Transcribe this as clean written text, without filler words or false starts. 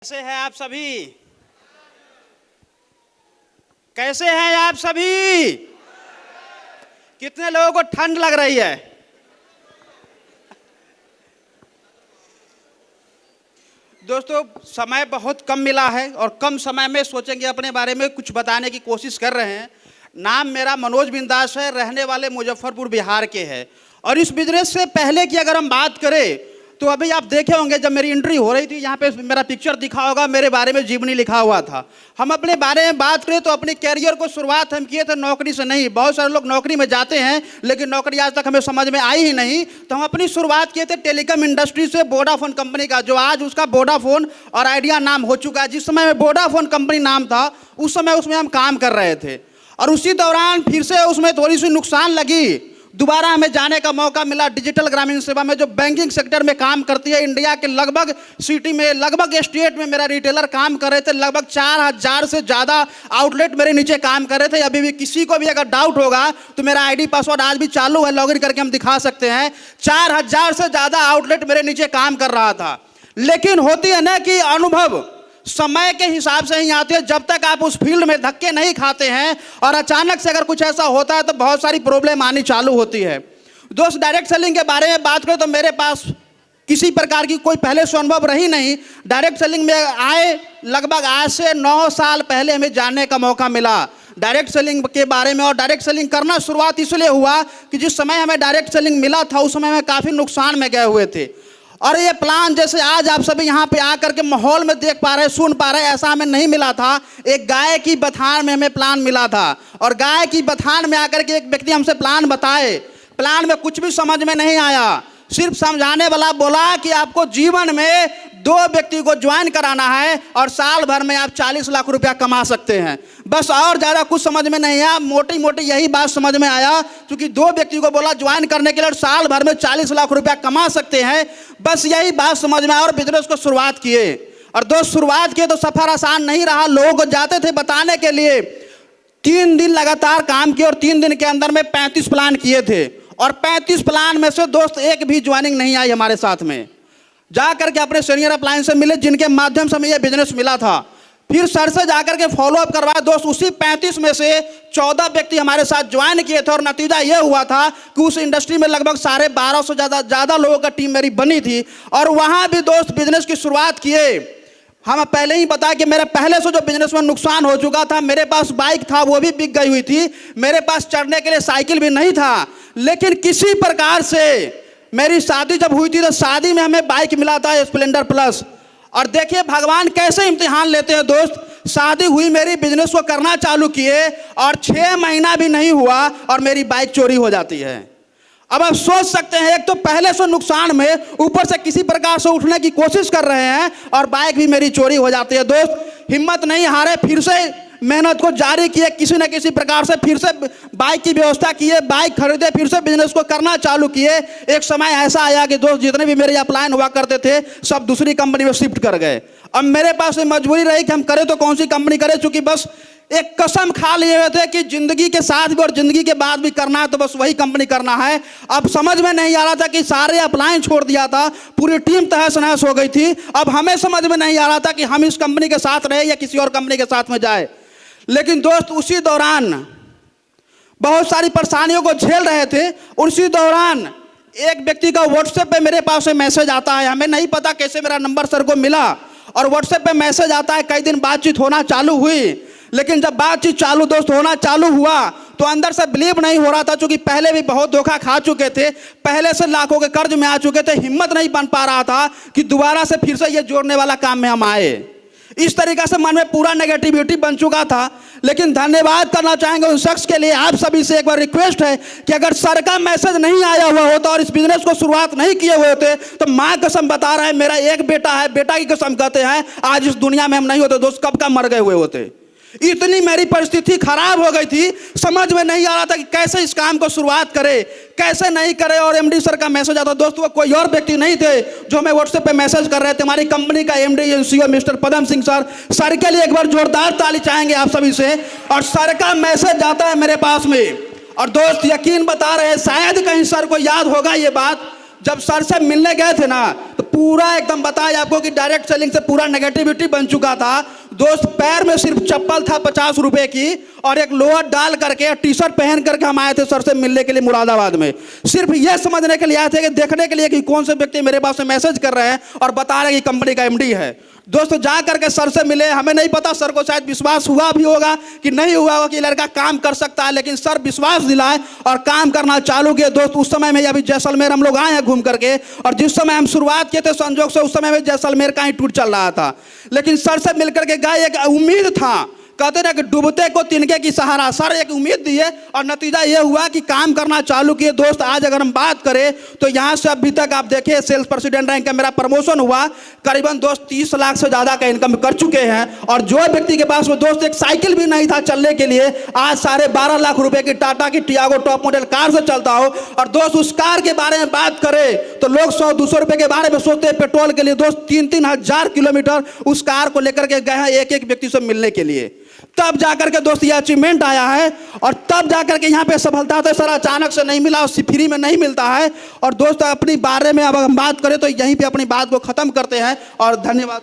कैसे हैं आप सभी? कैसे हैं आप सभी? कितने लोगों को ठंड लग रही है? दोस्तों, समय बहुत कम मिला है और कम समय में सोचेंगे अपने बारे में कुछ बताने की कोशिश कर रहे हैं। नाम मेरा मनोज बिंदास है, रहने वाले मुजफ्फरपुर बिहार के हैं। और इस बिजनेस से पहले की अगर हम बात करें तो अभी आप देखे होंगे जब मेरी एंट्री हो रही थी, यहाँ पे मेरा पिक्चर दिखा होगा, मेरे बारे में जीवनी लिखा हुआ था। हम अपने बारे में बात करें तो अपने कैरियर को शुरुआत हम किए थे नौकरी से नहीं। बहुत सारे लोग नौकरी में जाते हैं लेकिन नौकरी आज तक हमें समझ में आई ही नहीं। तो हम अपनी शुरुआत किए थे टेलीकॉम इंडस्ट्री से, वोडाफोन कंपनी का, जो आज उसका वोडाफोन और आइडिया नाम हो चुका है। जिस समय में वोडाफोन कंपनी नाम था उस समय उसमें हम काम कर रहे थे और उसी दौरान फिर से उसमें थोड़ी सी नुकसान लगी। दोबारा हमें जाने का मौका मिला डिजिटल ग्रामीण सेवा में, जो बैंकिंग सेक्टर में काम करती है। इंडिया के लगभग सिटी में, लगभग स्टेट में मेरा रिटेलर काम कर रहे थे। लगभग 4000 से ज़्यादा आउटलेट मेरे नीचे काम कर रहे थे। अभी भी किसी को भी अगर डाउट होगा तो मेरा आईडी पासवर्ड आज भी चालू है, लॉगिन करके हम दिखा सकते हैं। 4000 से ज़्यादा आउटलेट मेरे नीचे काम कर रहा था। लेकिन होती है ना कि अनुभव समय के हिसाब से ही आती है। जब तक आप उस फील्ड में धक्के नहीं खाते हैं और अचानक से अगर कुछ ऐसा होता है तो बहुत सारी प्रॉब्लम आनी चालू होती है। दोस्त, डायरेक्ट सेलिंग के बारे में बात करें तो मेरे पास किसी प्रकार की कोई पहले से अनुभव रही नहीं। डायरेक्ट सेलिंग में आए लगभग आज से 9 साल पहले हमें जानने का मौका मिला डायरेक्ट सेलिंग के बारे में। और डायरेक्ट सेलिंग करना शुरुआत इसलिए हुआ कि जिस समय हमें डायरेक्ट सेलिंग मिला था उस समय में काफ़ी नुकसान में गए हुए थे। और ये प्लान जैसे आज आप सभी यहाँ पे आकर के माहौल में देख पा रहे हैं, सुन पा रहे हैं, ऐसा हमें नहीं मिला था। एक गाय की बथान में हमें प्लान मिला था और गाय की बथान में आकर के एक व्यक्ति हमसे प्लान बताए। प्लान में कुछ भी समझ में नहीं आया। सिर्फ समझाने वाला बोला कि आपको जीवन में 2 व्यक्ति को ज्वाइन कराना है और साल भर में आप 40 लाख रुपया कमा सकते हैं। बस, और ज़्यादा कुछ समझ में नहीं आया। मोटी मोटी यही बात समझ में आया, क्योंकि 2 व्यक्ति को बोला ज्वाइन करने के लिए साल भर में 40 लाख रुपया कमा सकते हैं। बस यही बात समझ में आया और बिजनेस को शुरुआत किए। और दोस्त, शुरुआत किए तो सफ़र आसान नहीं रहा। लोगों को जाते थे बताने के लिए। 3 दिन लगातार काम किए और 3 दिन के अंदर में 35 प्लान किए थे। और 35 प्लान में से दोस्त एक भी ज्वाइनिंग नहीं आई हमारे साथ में। जा करके अपने सीनियर अपलाइन से मिले जिनके माध्यम से हमें यह बिजनेस मिला था। फिर सर से जाकर के फॉलोअप करवाया। दोस्त, उसी 35 में से 14 व्यक्ति हमारे साथ ज्वाइन किए थे और नतीजा यह हुआ था कि उस इंडस्ट्री में लगभग 1250 से ज़्यादा लोगों का टीम मेरी बनी थी। और वहाँ भी दोस्त बिजनेस की शुरुआत किए। हम पहले ही बताया कि मेरे पहले से जो बिजनेस में नुकसान हो चुका था। मेरे पास बाइक था, वो भी बिक गई हुई थी। मेरे पास चढ़ने के लिए साइकिल भी नहीं था। लेकिन किसी प्रकार से मेरी शादी जब हुई थी तो शादी में हमें बाइक मिला था स्प्लेंडर प्लस। और देखिए भगवान कैसे इम्तिहान लेते हैं दोस्त। शादी हुई, मेरी बिजनेस को करना चालू किए और 6 महीना भी नहीं हुआ और मेरी बाइक चोरी हो जाती है। अब आप सोच सकते हैं, एक तो पहले से नुकसान में ऊपर से किसी प्रकार से उठने की कोशिश कर रहे हैं और बाइक भी मेरी चोरी हो जाती है। दोस्त, हिम्मत नहीं हारे, फिर से मेहनत को जारी किए। किसी न किसी प्रकार से फिर से बाइक की व्यवस्था किए, बाइक खरीदे, फिर से बिजनेस को करना चालू किए। एक समय ऐसा आया कि दोस्त जितने भी मेरे अपलाइन हुआ करते थे सब दूसरी कंपनी में शिफ्ट कर गए। अब मेरे पास मजबूरी रही कि हम करें तो कौन सी कंपनी करें, चूंकि बस एक कसम खा लिए हुए थे कि जिंदगी के साथ भी और जिंदगी के बाद भी करना है तो बस वही कंपनी करना है। अब समझ में नहीं आ रहा था कि सारे अपलाइन छोड़ दिया था, पूरी टीम तहस नहस हो गई थी। अब हमें समझ में नहीं आ रहा था कि हम इस कंपनी के साथ रहे या किसी और कंपनी के साथ में जाए। लेकिन दोस्त, उसी दौरान बहुत सारी परेशानियों को झेल रहे थे। उसी दौरान एक व्यक्ति का व्हाट्सएप पे मेरे पास मैसेज आता है। हमें नहीं पता कैसे मेरा नंबर सर को मिला और व्हाट्सएप पे मैसेज आता है। कई दिन बातचीत होना चालू हुई, लेकिन जब बातचीत चालू दोस्त होना चालू हुआ तो अंदर से बिलीव नहीं हो रहा था, क्योंकि पहले भी बहुत धोखा खा चुके थे, पहले से लाखों के कर्ज में आ चुके थे। हिम्मत नहीं बन पा रहा था कि दोबारा से फिर से ये जोड़ने वाला काम में हम आए। इस तरीक़ा से मन में पूरा नेगेटिविटी बन चुका था। लेकिन धन्यवाद करना चाहेंगे उन शख्स के लिए। आप सभी से एक बार रिक्वेस्ट है कि अगर सर का मैसेज नहीं आया हुआ होता और इस बिजनेस को शुरुआत नहीं किए हुए होते तो माँ कसम बता रहा है, मेरा एक बेटा है, बेटा की कसम कहते हैं, आज इस दुनिया में हम नहीं होते दोस्त, कब का मर गए हुए होते। इतनी मेरी परिस्थिति खराब हो गई थी, समझ में नहीं आ रहा था कि कैसे इस काम को शुरुआत करे, कैसे नहीं करे। और एमडी सर का मैसेज आता। दोस्तों, कोई और व्यक्ति नहीं थे जो हमें व्हाट्सएप पे मैसेज कर रहे थे। हमारी कंपनी का MD and CEO mister Padam Singh sir. Sir के लिए एक बार जोरदार ताली चाहेंगे आप सभी से। और सर का मैसेज जाता है मेरे पास में। और दोस्त, यकीन बता रहे हैं, शायद कहीं सर को याद होगा ये बात, जब सर से मिलने गए थे ना तो पूरा एकदम बताया आपको कि डायरेक्ट सेलिंग से पूरा नेगेटिविटी बन चुका था दोस्त। पैर में सिर्फ चप्पल था 50 रुपए की और एक लोअर डाल करके टी शर्ट पहन करके हम आए थे सर से मिलने के लिए मुरादाबाद में। सिर्फ यह समझने के लिए आए थे कि देखने के लिए कि कौन से व्यक्ति मेरे पास में मैसेज कर रहे हैं और बता रहे हैं कि कंपनी का एमडी है। दोस्तों जा करके सर से मिले, हमें नहीं पता सर को शायद विश्वास हुआ भी होगा कि नहीं हुआ होगा कि लड़का काम कर सकता है, लेकिन सर विश्वास दिलाए और काम करना चालू किए। दोस्त उस समय में अभी जैसलमेर हम लोग आए हैं घूम करके, और जिस समय हम शुरुआत किए थे संजोग से उस समय में जैसलमेर का ही टूर चल रहा था, लेकिन सर से मिलकर के गए, एक उम्मीद था। कहते ना कि डूबते को तिनके की सहारा, सर एक उम्मीद दिए और नतीजा ये हुआ कि काम करना चालू किए। दोस्त आज अगर हम बात करें तो यहाँ से अभी तक आप देखिए सेल्स प्रेसिडेंट रैंक का मेरा प्रमोशन हुआ, करीबन दोस्त 30 लाख से ज़्यादा का इनकम कर चुके हैं। और जो व्यक्ति के पास में दोस्त एक साइकिल भी नहीं था चलने के लिए, आज 12.5 लाख रुपए की टाटा की टियागो टॉप मॉडल कार से चलता हो। और दोस्त उस कार के बारे में बात करें तो लोग 100-200 रुपए के बारे में सोचते हैं पेट्रोल के लिए। दोस्त 3-3 हज़ार किलोमीटर उस कार को लेकर के गए हैं एक एक व्यक्ति से मिलने के लिए, तब जाकर के दोस्त ये अचीवमेंट आया है। और तब जाकर के यहाँ पे सफलता तो सर अचानक से नहीं मिला और फ्री में नहीं मिलता है। और दोस्त अपनी बारे में अब हम बात करें तो यहीं पे अपनी बात को खत्म करते हैं और धन्यवाद।